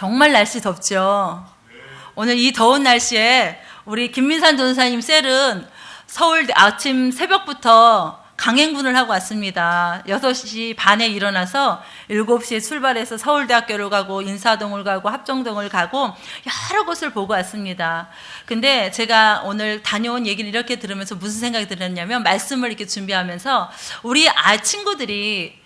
정말 날씨 덥죠. 오늘 이 더운 날씨에 우리 김민산 전사님 셀은 서울대 아침 새벽부터 강행군을 하고 왔습니다. 6시 반에 일어나서 7시에 출발해서 서울대학교를 가고 인사동을 가고 합정동을 가고 여러 곳을 보고 왔습니다. 근데 제가 오늘 다녀온 얘기를 이렇게 들으면서 무슨 생각이 들었냐면, 말씀을 이렇게 준비하면서 우리 친구들이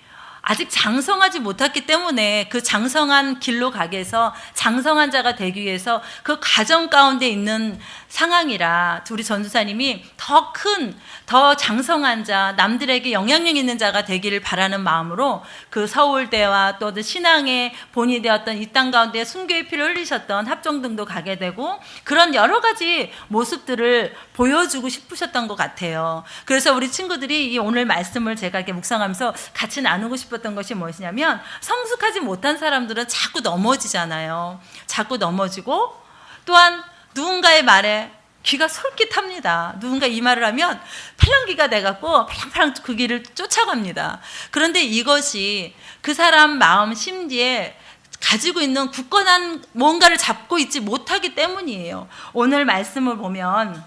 아직 장성하지 못했기 때문에 그 장성한 길로 가기 위해서, 장성한 자가 되기 위해서 그 과정 가운데 있는 상황이라 우리 전도사님이 더 큰, 더 장성한 자, 남들에게 영향력 있는 자가 되기를 바라는 마음으로 그 서울대와 또 신앙의 본이 되었던 이 땅 가운데 순교의 피를 흘리셨던 합정동도 가게 되고, 그런 여러 가지 모습들을 보여주고 싶으셨던 것 같아요. 그래서 우리 친구들이 이 오늘 말씀을 제가 이렇게 묵상하면서 같이 나누고 싶었던 것이 무엇이냐면, 성숙하지 못한 사람들은 자꾸 넘어지잖아요. 자꾸 넘어지고, 또한 누군가의 말에 귀가 솔깃합니다. 누군가 이 말을 하면 팔랑귀가 돼갖고 팔랑팔랑 그 길을 쫓아갑니다. 그런데 이것이 그 사람 마음 심지에 가지고 있는 굳건한 뭔가를 잡고 있지 못하기 때문이에요. 오늘 말씀을 보면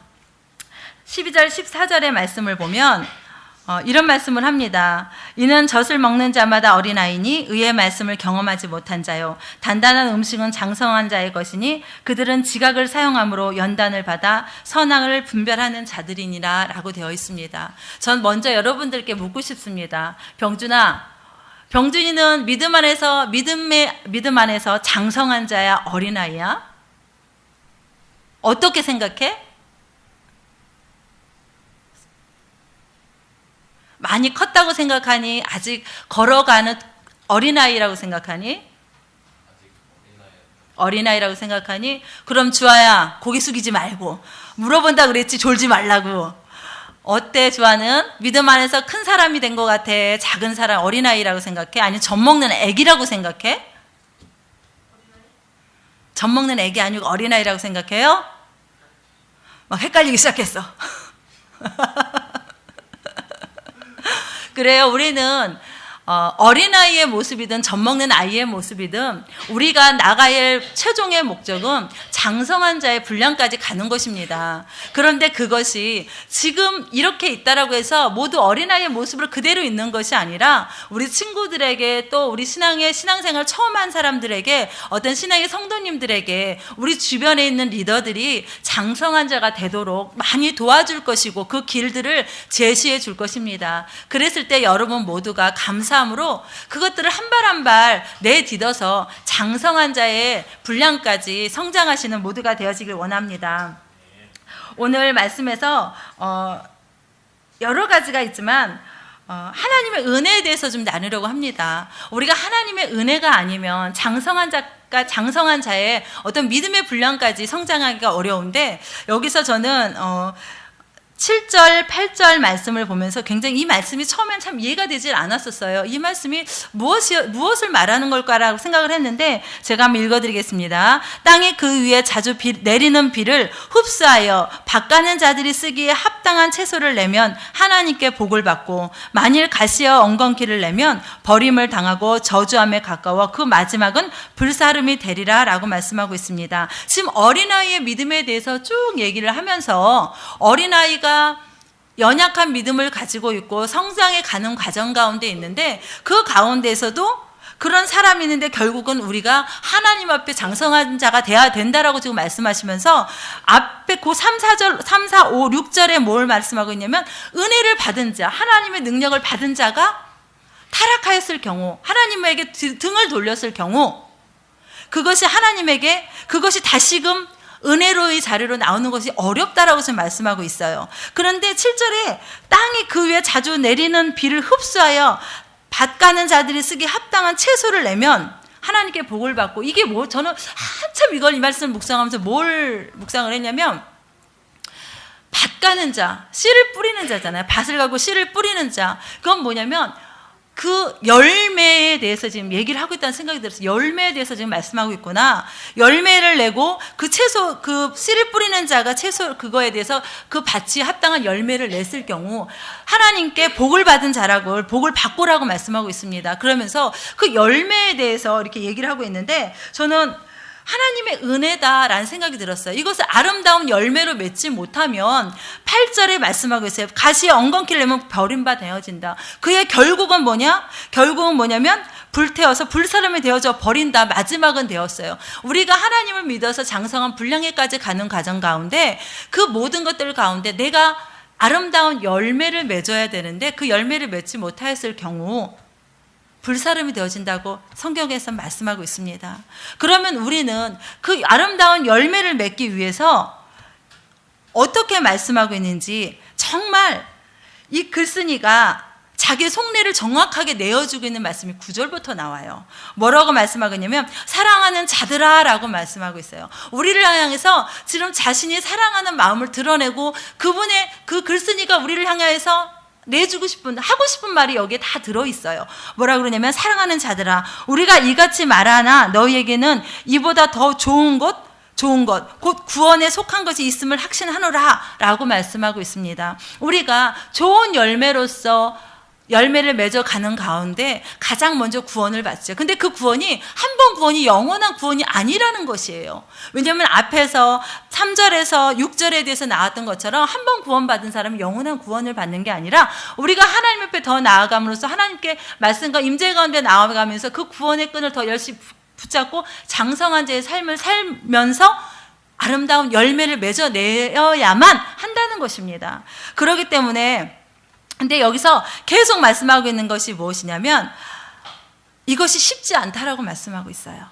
12절 14절의 말씀을 보면 이런 말씀을 합니다. 이는 젖을 먹는 자마다 어린아이니 의의 말씀을 경험하지 못한 자요, 단단한 음식은 장성한 자의 것이니 그들은 지각을 사용함으로 연단을 받아 선악을 분별하는 자들이니라 라고 되어 있습니다. 전 먼저 여러분들께 묻고 싶습니다. 병준이는 믿음 안에서 장성한 자야, 어린아이야? 어떻게 생각해? 많이 컸다고 생각하니? 아직 걸어가는 어린아이라고 생각하니? 어린아이라고 생각하니? 그럼 주아야, 고개 숙이지 말고 물어본다 그랬지, 졸지 말라고. 어때, 주아는? 믿음 안에서 큰 사람이 된 것 같아? 작은 사람, 어린아이라고 생각해? 아니면 젖먹는 애기라고 생각해? 젖먹는 애기 아니고 어린아이라고 생각해요? 막 헷갈리기 시작했어. 그래요. 우리는 어린아이의 모습이든 젖먹는 아이의 모습이든 우리가 나가야 할 최종의 목적은 장성한 자의 분량까지 가는 것입니다. 그런데 그것이 지금 이렇게 있다라고 해서 모두 어린아이의 모습으로 그대로 있는 것이 아니라, 우리 친구들에게, 또 우리 신앙생활 처음 한 사람들에게, 어떤 신앙의 성도님들에게, 우리 주변에 있는 리더들이 장성한 자가 되도록 많이 도와줄 것이고 그 길들을 제시해 줄 것입니다. 그랬을 때 여러분 모두가 감사함으로 그것들을 한 발 한 발 내딛어서 장성한 자의 분량까지 성장하시는 모두가 되어지길 원합니다. 오늘 말씀에서 여러 가지가 있지만 하나님의 은혜에 대해서 좀 나누려고 합니다. 우리가 하나님의 은혜가 아니면 장성한 자의 어떤 믿음의 분량까지 성장하기가 어려운데, 여기서 저는 7절, 8절 말씀을 보면서 굉장히 이 말씀이 처음엔 참 이해가 되질 않았었어요. 이 말씀이 무엇을 말하는 걸까라고 생각을 했는데, 제가 한번 읽어드리겠습니다. 땅이 그 위에 자주 내리는 비를 흡수하여 밭가는 자들이 쓰기에 합당한 채소를 내면 하나님께 복을 받고, 만일 가시어 엉겅퀴를 내면 버림을 당하고 저주함에 가까워 그 마지막은 불사름이 되리라 라고 말씀하고 있습니다. 지금 어린아이의 믿음에 대해서 쭉 얘기를 하면서, 어린아이가 연약한 믿음을 가지고 있고 성장해 가는 과정 가운데 있는데, 그 가운데에서도 그런 사람이 있는데 결국은 우리가 하나님 앞에 장성한 자가 돼야 된다라고 지금 말씀하시면서, 앞에 그 3, 4, 5, 6절에 뭘 말씀하고 있냐면, 은혜를 받은 자, 하나님의 능력을 받은 자가 타락하였을 경우, 하나님에게 등을 돌렸을 경우, 그것이 다시금 은혜로의 자리로 나오는 것이 어렵다라고 지금 말씀하고 있어요. 그런데 7절에 땅이 그 위에 자주 내리는 비를 흡수하여 밭가는 자들이 쓰기 합당한 채소를 내면 하나님께 복을 받고, 이게 저는 한참 이 말씀 묵상하면서 뭘 묵상을 했냐면, 밭가는 자, 씨를 뿌리는 자잖아요. 밭을 가고 씨를 뿌리는 자. 그건 뭐냐면 그 열매에 대해서 지금 얘기를 하고 있다는 생각이 들었어요. 열매에 대해서 지금 말씀하고 있구나. 열매를 내고 그 채소, 그 씨를 뿌리는 자가 채소 그거에 대해서 그 밭이 합당한 열매를 냈을 경우 하나님께 복을 받은 자라고, 복을 받고라고 말씀하고 있습니다. 그러면서 그 열매에 대해서 이렇게 얘기를 하고 있는데, 저는 하나님의 은혜다라는 생각이 들었어요. 이것을 아름다운 열매로 맺지 못하면 8절에 말씀하고 있어요. 가시에 엉겅퀴를 내면 버림바 되어진다. 그의 결국은 뭐냐? 결국은 뭐냐면 불태워서 불사름이 되어져 버린다. 마지막은 되었어요. 우리가 하나님을 믿어서 장성한 분량에까지 가는 과정 가운데 그 모든 것들 가운데 내가 아름다운 열매를 맺어야 되는데 그 열매를 맺지 못하였을 경우 불사름이 되어진다고 성경에서 말씀하고 있습니다. 그러면 우리는 그 아름다운 열매를 맺기 위해서 어떻게 말씀하고 있는지 정말 이 글쓴이가 자기 속내를 정확하게 내어주고 있는 말씀이 9절부터 나와요. 뭐라고 말씀하고 있냐면 사랑하는 자들아 라고 말씀하고 있어요. 우리를 향해서 지금 자신이 사랑하는 마음을 드러내고 그분의 그 글쓴이가 우리를 향해서 내주고 싶은, 하고 싶은 말이 여기에 다 들어있어요. 뭐라 그러냐면 사랑하는 자들아 우리가 이같이 말하나 너희에게는 이보다 더 좋은 것 곧 구원에 속한 것이 있음을 확신하노라 라고 말씀하고 있습니다. 우리가 좋은 열매로서 열매를 맺어가는 가운데 가장 먼저 구원을 받죠. 근데 그 구원이 한 번 구원이 영원한 구원이 아니라는 것이에요. 왜냐하면 앞에서 3절에서 6절에 대해서 나왔던 것처럼 한 번 구원받은 사람은 영원한 구원을 받는 게 아니라 우리가 하나님 앞에 더 나아감으로써 하나님께 말씀과 임재 가운데 나아가면서 그 구원의 끈을 더 열심히 붙잡고 장성한 자의 삶을 살면서 아름다운 열매를 맺어내야만 한다는 것입니다. 그렇기 때문에 근데 여기서 계속 말씀하고 있는 것이 무엇이냐면 이것이 쉽지 않다라고 말씀하고 있어요.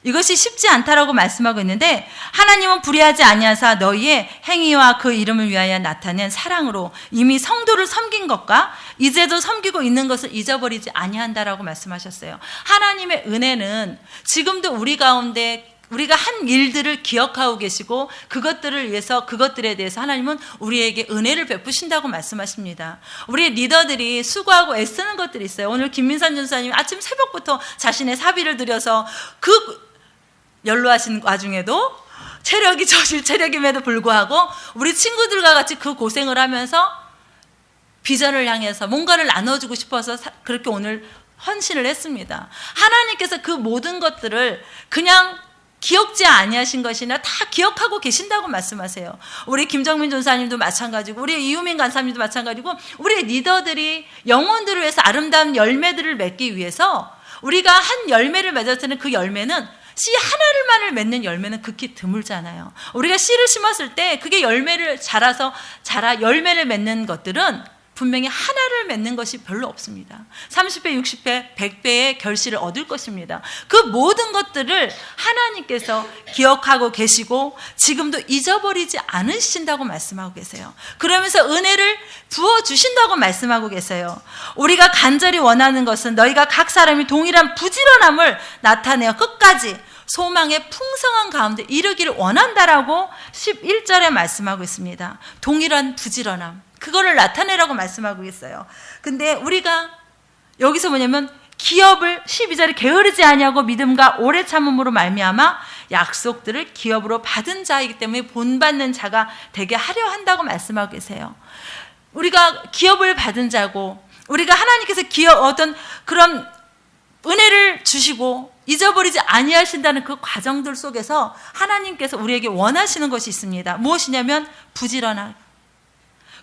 이것이 쉽지 않다라고 말씀하고 있는데 하나님은 불의하지 아니하사 너희의 행위와 그 이름을 위하여 나타낸 사랑으로 이미 성도를 섬긴 것과 이제도 섬기고 있는 것을 잊어버리지 아니한다라고 말씀하셨어요. 하나님의 은혜는 지금도 우리 가운데 우리가 한 일들을 기억하고 계시고 그것들을 위해서 그것들에 대해서 하나님은 우리에게 은혜를 베푸신다고 말씀하십니다. 우리 리더들이 수고하고 애쓰는 것들이 있어요. 오늘 김민선 전사님 아침 새벽부터 자신의 사비를 들여서 그 연로하신 와중에도 체력이 저실 체력임에도 불구하고 우리 친구들과 같이 그 고생을 하면서 비전을 향해서 뭔가를 나눠주고 싶어서 그렇게 오늘 헌신을 했습니다. 하나님께서 그 모든 것들을 그냥 기억지 아니하신 것이나 다 기억하고 계신다고 말씀하세요. 우리 김정민 전사님도 마찬가지고 우리 이유민 간사님도 마찬가지고 우리 리더들이 영혼들을 위해서 아름다운 열매들을 맺기 위해서 우리가 한 열매를 맺을 때는 그 열매는 씨 하나를만을 맺는 열매는 극히 드물잖아요. 우리가 씨를 심었을 때 그게 열매를 자라 열매를 맺는 것들은 분명히 하나를 맺는 것이 별로 없습니다. 30배, 60배, 100배의 결실을 얻을 것입니다. 그 모든 것들을 하나님께서 기억하고 계시고 지금도 잊어버리지 않으신다고 말씀하고 계세요. 그러면서 은혜를 부어주신다고 말씀하고 계세요. 우리가 간절히 원하는 것은 너희가 각 사람이 동일한 부지런함을 나타내어 끝까지 소망의 풍성한 가운데 이르기를 원한다라고 11절에 말씀하고 있습니다. 동일한 부지런함. 그거를 나타내라고 말씀하고 있어요. 근데 우리가 여기서 뭐냐면 기업을 12절에 게으르지 아니하고 믿음과 오래 참음으로 말미암아 약속들을 기업으로 받은 자이기 때문에 본받는 자가 되게 하려 한다고 말씀하고 계세요. 우리가 기업을 받은 자고 우리가 하나님께서 어떤 그런 은혜를 주시고 잊어버리지 아니하신다는 그 과정들 속에서 하나님께서 우리에게 원하시는 것이 있습니다. 무엇이냐면 부지런함.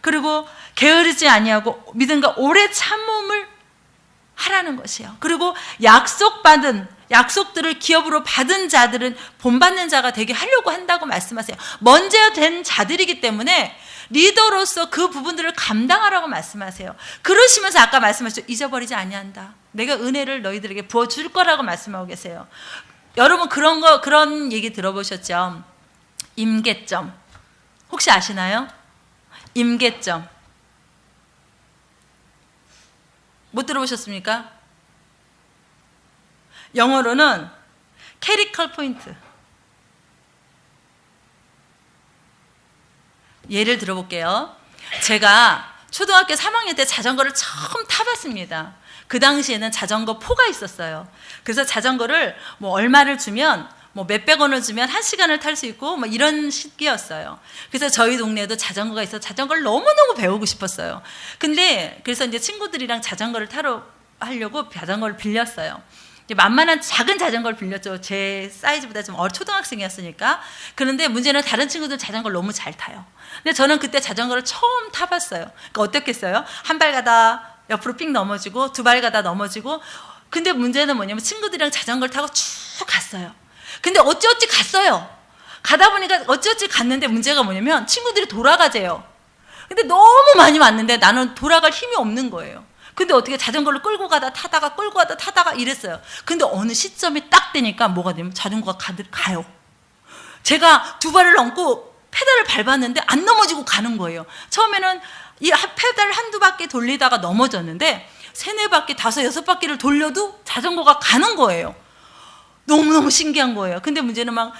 그리고 게으르지 아니하고 믿음과 오래 참음을 하라는 것이에요. 그리고 약속들을 기업으로 받은 자들은 본받는 자가 되게 하려고 한다고 말씀하세요. 먼저 된 자들이기 때문에 리더로서 그 부분들을 감당하라고 말씀하세요. 그러시면서 아까 말씀하셨죠. 잊어버리지 아니한다. 내가 은혜를 너희들에게 부어줄 거라고 말씀하고 계세요. 여러분 그런 얘기 들어보셨죠? 임계점. 혹시 아시나요? 임계점. 못 들어보셨습니까? 영어로는 캐리컬 포인트. 예를 들어볼게요. 제가 초등학교 3학년 때 자전거를 처음 타봤습니다. 그 당시에는 자전거 포가 있었어요. 그래서 자전거를 뭐 얼마를 주면 뭐 몇백 원을 주면 1시간을 탈 수 있고 뭐 이런 시기였어요. 그래서 저희 동네에도 자전거가 있어서 자전거를 너무너무 배우고 싶었어요. 근데 그래서 이제 친구들이랑 자전거를 타러 하려고 자전거를 빌렸어요. 이제 만만한 작은 자전거를 빌렸죠. 제 사이즈보다 좀 초등학생이었으니까. 그런데 문제는 다른 친구들 자전거를 너무 잘 타요. 근데 저는 그때 자전거를 처음 타봤어요. 그러니까 어떻겠어요? 한 발 가다 옆으로 픽 넘어지고 두 발 가다 넘어지고. 근데 문제는 뭐냐면 친구들이랑 자전거를 타고 쭉 갔어요. 근데 어찌어찌 갔어요. 가다 보니까 어찌어찌 갔는데 문제가 뭐냐면 친구들이 돌아가재요. 근데 너무 많이 왔는데 나는 돌아갈 힘이 없는 거예요. 근데 어떻게 자전거를 끌고 가다 타다가 끌고 가다 타다가 이랬어요. 근데 어느 시점이 딱 되니까 뭐가 되면 자전거가 가요. 제가 두 발을 얹고 페달을 밟았는데 안 넘어지고 가는 거예요. 처음에는 이 페달을 한두 바퀴 돌리다가 넘어졌는데 세네 바퀴, 다섯, 여섯 바퀴를 돌려도 자전거가 가는 거예요. 너무너무 신기한 거예요. 근데 문제는 막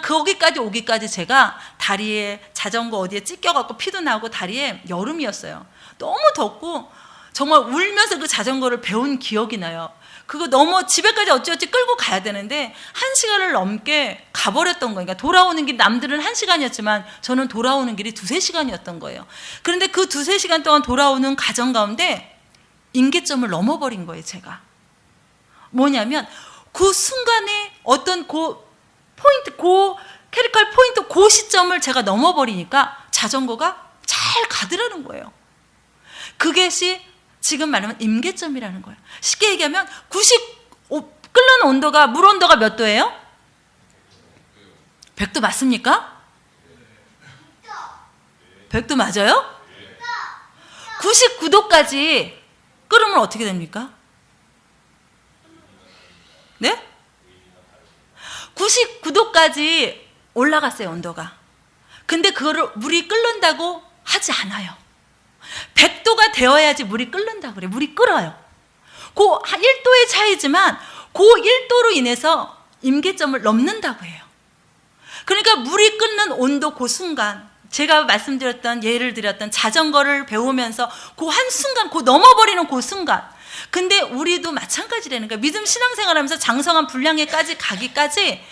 거기까지 오기까지 제가 다리에 자전거 어디에 찢겨갖고 피도 나고 다리에 여름이었어요. 너무 덥고 정말 울면서 그 자전거를 배운 기억이 나요. 그거 집에까지 어찌어찌 끌고 가야 되는데 1시간을 넘게 가버렸던 거예요. 그러니까 돌아오는 길 남들은 1시간이었지만 저는 돌아오는 길이 2-3시간이었던 거예요. 그런데 그 2-3시간 동안 돌아오는 과정 가운데 임계점을 넘어버린 거예요, 제가. 뭐냐면 그 순간에 어떤 캐리컬 포인트 그 시점을 제가 넘어버리니까 자전거가 잘 가더라는 거예요. 그것이 지금 말하면 임계점이라는 거예요. 쉽게 얘기하면 끓는 온도가 물 온도가 몇 도예요? 100도 맞습니까? 100도 맞아요? 99도까지 끓으면 어떻게 됩니까? 네? 99도까지 올라갔어요, 온도가. 근데 그거를 물이 끓는다고 하지 않아요. 100도가 되어야지 물이 끓는다고 그래요. 물이 끓어요. 그 1도의 차이지만 그 1도로 인해서 임계점을 넘는다고 해요. 그러니까 물이 끓는 온도 그 순간, 제가 예를 들었던 자전거를 배우면서 그 한순간, 그 넘어버리는 그 순간. 근데 우리도 마찬가지라는 거예요. 믿음 신앙생활하면서 장성한 분량에까지 가기까지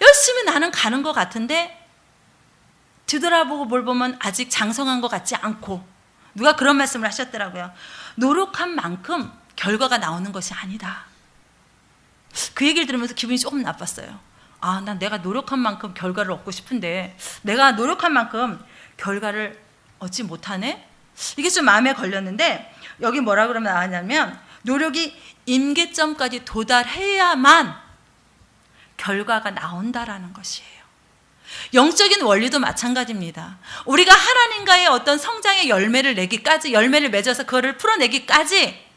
열심히 나는 가는 것 같은데 뒤돌아보고 뭘 보면 아직 장성한 것 같지 않고, 누가 그런 말씀을 하셨더라고요. 노력한 만큼 결과가 나오는 것이 아니다. 그 얘기를 들으면서 기분이 조금 나빴어요. 난 내가 노력한 만큼 결과를 얻고 싶은데 내가 노력한 만큼 결과를 얻지 못하네? 이게 좀 마음에 걸렸는데 여기 뭐라 그러면 나왔냐면 노력이 임계점까지 도달해야만 결과가 나온다라는 것이에요. 영적인 원리도 마찬가지입니다. 우리가 하나님과의 어떤 성장의 열매를 맺어서 그거를 풀어내기까지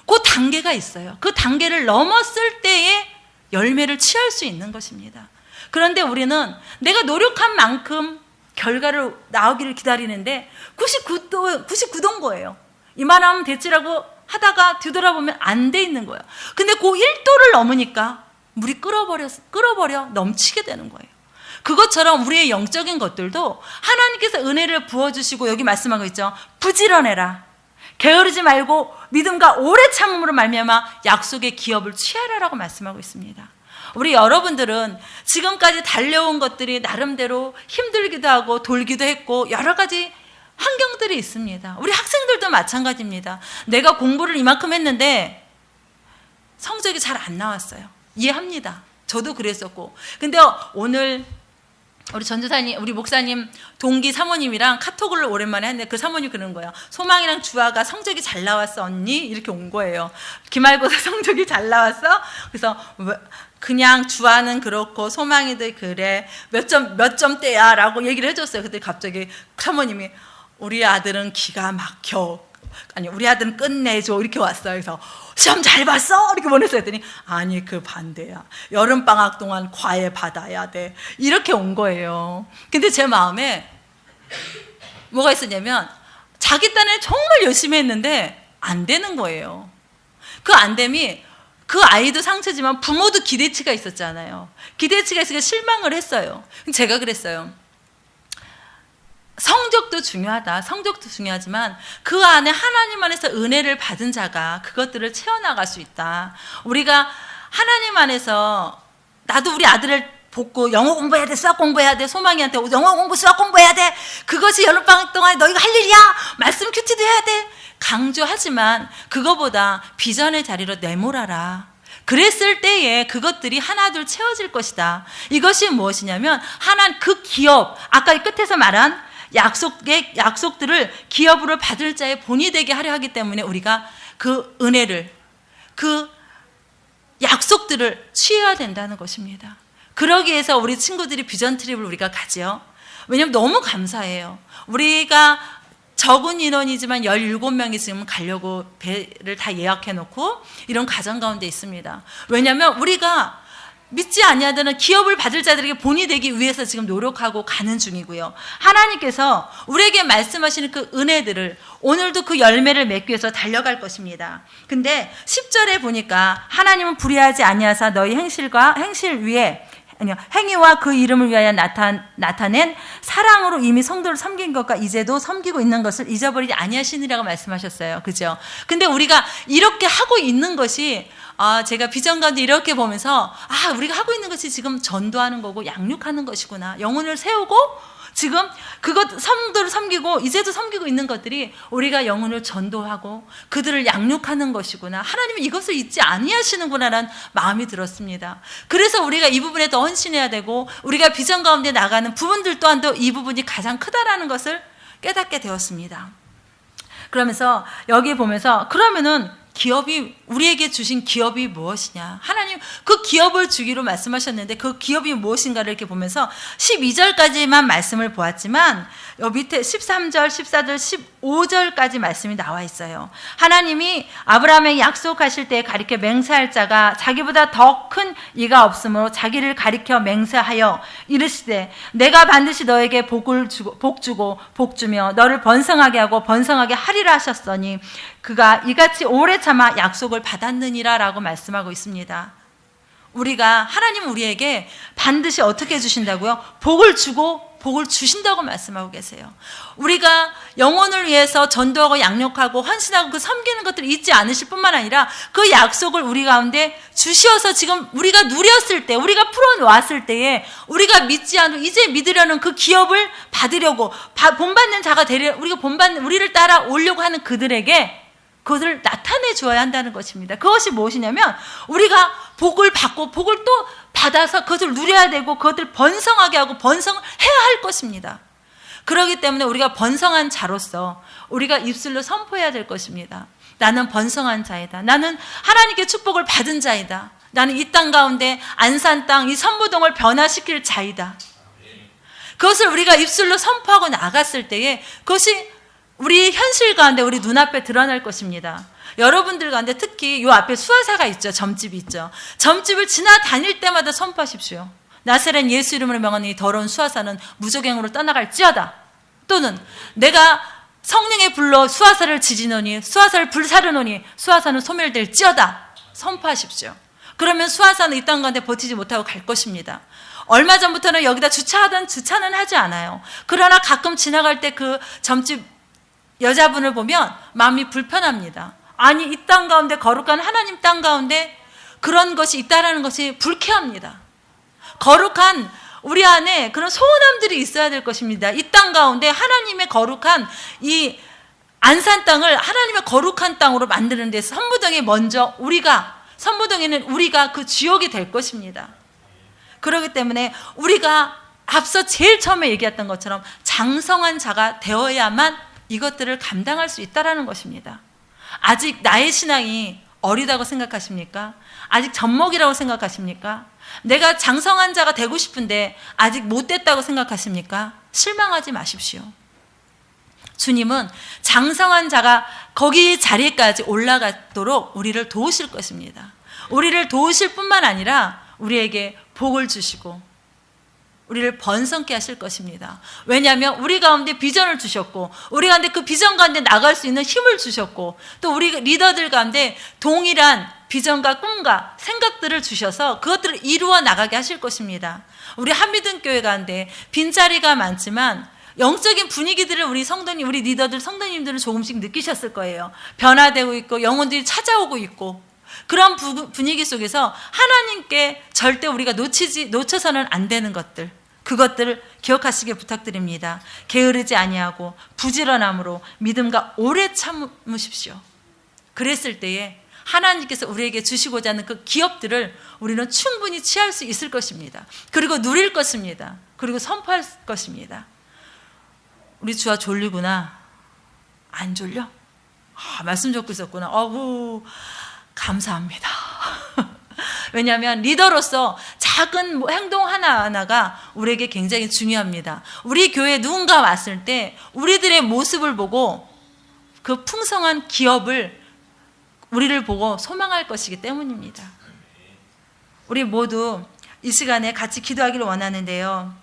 그 단계가 있어요. 그 단계를 넘었을 때에 열매를 취할 수 있는 것입니다. 그런데 우리는 내가 노력한 만큼 결과를 나오기를 기다리는데 99도인 거예요. 이만하면 됐지라고 하다가 뒤돌아보면 안 돼 있는 거예요. 근데 그 1도를 넘으니까 물이 끓어버려 넘치게 되는 거예요. 그것처럼 우리의 영적인 것들도 하나님께서 은혜를 부어주시고 여기 말씀하고 있죠. 부지런해라. 게으르지 말고 믿음과 오래 참음으로 말미암아 약속의 기업을 취하라라고 말씀하고 있습니다. 우리 여러분들은 지금까지 달려온 것들이 나름대로 힘들기도 하고 돌기도 했고 여러 가지 환경들이 있습니다. 우리 학생들도 마찬가지입니다. 내가 공부를 이만큼 했는데 성적이 잘 안 나왔어요. 이해합니다. 저도 그랬었고. 근데 오늘 우리 전도사님, 우리 목사님 동기 사모님이랑 카톡을 오랜만에 했는데 그 사모님이 그러는 거예요. 소망이랑 주아가 성적이 잘 나왔어 언니? 이렇게 온 거예요. 기말고사 성적이 잘 나왔어? 그래서 그냥 주아는 그렇고 소망이도 그래. 몇 점대야? 라고 얘기를 해줬어요. 그때 갑자기 사모님이 우리 아들은 기가 막혀. 아니 우리 아들은 끝내줘. 이렇게 왔어요. 그래서 시험 잘 봤어? 이렇게 보냈어요. 했더니 아니 그 반대야. 여름방학 동안 과외 받아야 돼. 이렇게 온 거예요. 근데 제 마음에 뭐가 있었냐면 자기 딴에 정말 열심히 했는데 안 되는 거예요. 그 안 됨이 그 아이도 상처지만 부모도 기대치가 있었잖아요. 기대치가 있으니까 실망을 했어요. 제가 그랬어요. 성적도 중요하다. 성적도 중요하지만 그 안에 하나님 안에서 은혜를 받은 자가 그것들을 채워나갈 수 있다. 우리가 하나님 안에서 나도 우리 아들을 복고 영어 공부해야 돼, 수학 공부해야 돼, 소망이한테 영어 공부, 수학 공부해야 돼. 그것이 여름방학 동안에 너희가 할 일이야. 말씀 큐티도 해야 돼. 강조하지만 그거보다 비전의 자리로 내몰아라. 그랬을 때에 그것들이 하나둘 채워질 것이다. 이것이 무엇이냐면 하나님 그 기업, 아까 끝에서 말한 약속들을 기업으로 받을 자의 본이 되게 하려 하기 때문에 우리가 그 은혜를, 그 약속들을 취해야 된다는 것입니다. 그러기 위해서 우리 친구들이 비전 트립을 우리가 가지요. 왜냐하면 너무 감사해요. 우리가 적은 인원이지만 17명이 지금 가려고 배를 다 예약해 놓고 이런 가정 가운데 있습니다. 왜냐하면 우리가 믿지 아니하는 기업을 받을 자들에게 본이 되기 위해서 지금 노력하고 가는 중이고요. 하나님께서 우리에게 말씀하시는 그 은혜들을 오늘도 그 열매를 맺기 위해서 달려갈 것입니다. 근데 10절에 보니까 하나님은 불의하지 아니하사 너희 행실 위에 행위와 그 이름을 위하여 나타낸 사랑으로 이미 성도를 섬긴 것과 이제도 섬기고 있는 것을 잊어버리지 아니하시니라고 말씀하셨어요. 그죠? 근데 우리가 이렇게 하고 있는 것이 제가 비전 가운데 이렇게 보면서 우리가 하고 있는 것이 지금 전도하는 거고 양육하는 것이구나. 영혼을 세우고 지금 그것 성도를 섬기고 이제도 섬기고 있는 것들이 우리가 영혼을 전도하고 그들을 양육하는 것이구나. 하나님은 이것을 잊지 아니하시는구나라는 마음이 들었습니다. 그래서 우리가 이 부분에 더 헌신해야 되고 우리가 비전 가운데 나가는 부분들 또한도 이 부분이 가장 크다라는 것을 깨닫게 되었습니다. 그러면서 여기 보면서 그러면은 기업이 우리에게 주신 기업이 무엇이냐? 하나님 그 기업을 주기로 말씀하셨는데 그 기업이 무엇인가를 이렇게 보면서 12절까지만 말씀을 보았지만 여기 밑에 13절, 14절, 15절까지 말씀이 나와 있어요. 하나님이 아브라함에게 약속하실 때 가리켜 맹세할 자가 자기보다 더 큰 이가 없으므로 자기를 가리켜 맹세하여 이르시되 내가 반드시 너에게 복 주고 복 주며 너를 번성하게 하고 번성하게 하리라 하셨더니 그가 이같이 오래 참아 약속을 받았느니라 라고 말씀하고 있습니다. 우리가 하나님은 우리에게 반드시 어떻게 해주신다고요? 복을 주고 복을 주신다고 말씀하고 계세요. 우리가 영혼을 위해서 전도하고 양육하고 헌신하고 그 섬기는 것들을 잊지 않으실 뿐만 아니라 그 약속을 우리 가운데 주시어서 지금 우리가 누렸을 때, 우리가 풀어놓았을 때에 우리가 믿지 않고 이제 믿으려는 그 기업을 받으려고 본받는 자가 되려 우리를 따라 오려고 하는 그들에게 그것을 나타내 주어야 한다는 것입니다. 그것이 무엇이냐면 우리가 복을 받고 복을 또 받아서 그것을 누려야 되고 그것을 번성하게 하고 번성해야 할 것입니다. 그렇기 때문에 우리가 번성한 자로서 우리가 입술로 선포해야 될 것입니다. 나는 번성한 자이다. 나는 하나님께 축복을 받은 자이다. 나는 이 땅 가운데 안산 땅, 이 선무동을 변화시킬 자이다. 그것을 우리가 입술로 선포하고 나갔을 때에 그것이 우리 현실 가운데 우리 눈앞에 드러날 것입니다. 여러분들 가운데 특히 요 앞에 수화사가 있죠. 점집이 있죠. 점집을 지나다닐 때마다 선포하십시오. 나사렛 예수 이름으로 명하는 이 더러운 수화사는 무저갱으로 떠나갈지어다. 또는 내가 성령의 불로 수화사를 지지노니 수화사를 불사르노니 수화사는 소멸될지어다. 선포하십시오. 그러면 수화사는 이 땅 가운데 버티지 못하고 갈 것입니다. 얼마 전부터는 여기다 주차는 하지 않아요. 그러나 가끔 지나갈 때 그 점집 여자분을 보면 마음이 불편합니다. 아니 이 땅 가운데 거룩한 하나님 땅 가운데 그런 것이 있다라는 것이 불쾌합니다. 거룩한 우리 안에 그런 소원함들이 있어야 될 것입니다. 이 땅 가운데 하나님의 거룩한 이 안산 땅을 하나님의 거룩한 땅으로 만드는 데서 선무동에 먼저 선무동에는 우리가 그 주역이 될 것입니다. 그렇기 때문에 우리가 앞서 제일 처음에 얘기했던 것처럼 장성한 자가 되어야만 이것들을 감당할 수 있다는 것입니다. 아직 나의 신앙이 어리다고 생각하십니까? 아직 젖먹이라고 생각하십니까? 내가 장성한 자가 되고 싶은데 아직 못 됐다고 생각하십니까? 실망하지 마십시오. 주님은 장성한 자가 거기 자리까지 올라가도록 우리를 도우실 것입니다. 우리를 도우실 뿐만 아니라 우리에게 복을 주시고 우리를 번성케 하실 것입니다. 왜냐하면 우리 가운데 비전을 주셨고 우리 가운데 그 비전 가운데 나갈 수 있는 힘을 주셨고 또 우리 리더들 가운데 동일한 비전과 꿈과 생각들을 주셔서 그것들을 이루어 나가게 하실 것입니다. 우리 한미든 교회 가운데 빈자리가 많지만 영적인 분위기들을 우리 성도님, 우리 리더들, 성도님들은 조금씩 느끼셨을 거예요. 변화되고 있고 영혼들이 찾아오고 있고 그런 분위기 속에서 하나님께 절대 우리가 놓쳐서는 안 되는 것들, 그것들을 기억하시길 부탁드립니다. 게으르지 아니하고 부지런함으로 믿음과 오래 참으십시오. 그랬을 때에 하나님께서 우리에게 주시고자 하는 그 기업들을 우리는 충분히 취할 수 있을 것입니다. 그리고 누릴 것입니다. 그리고 선포할 것입니다. 우리 주아 졸리구나. 안 졸려? 말씀 적고 있었구나. 감사합니다. 왜냐하면 리더로서 작은 행동 하나하나가 우리에게 굉장히 중요합니다. 우리 교회에 누군가 왔을 때 우리들의 모습을 보고 그 풍성한 기업을 우리를 보고 소망할 것이기 때문입니다. 우리 모두 이 시간에 같이 기도하기를 원하는데요.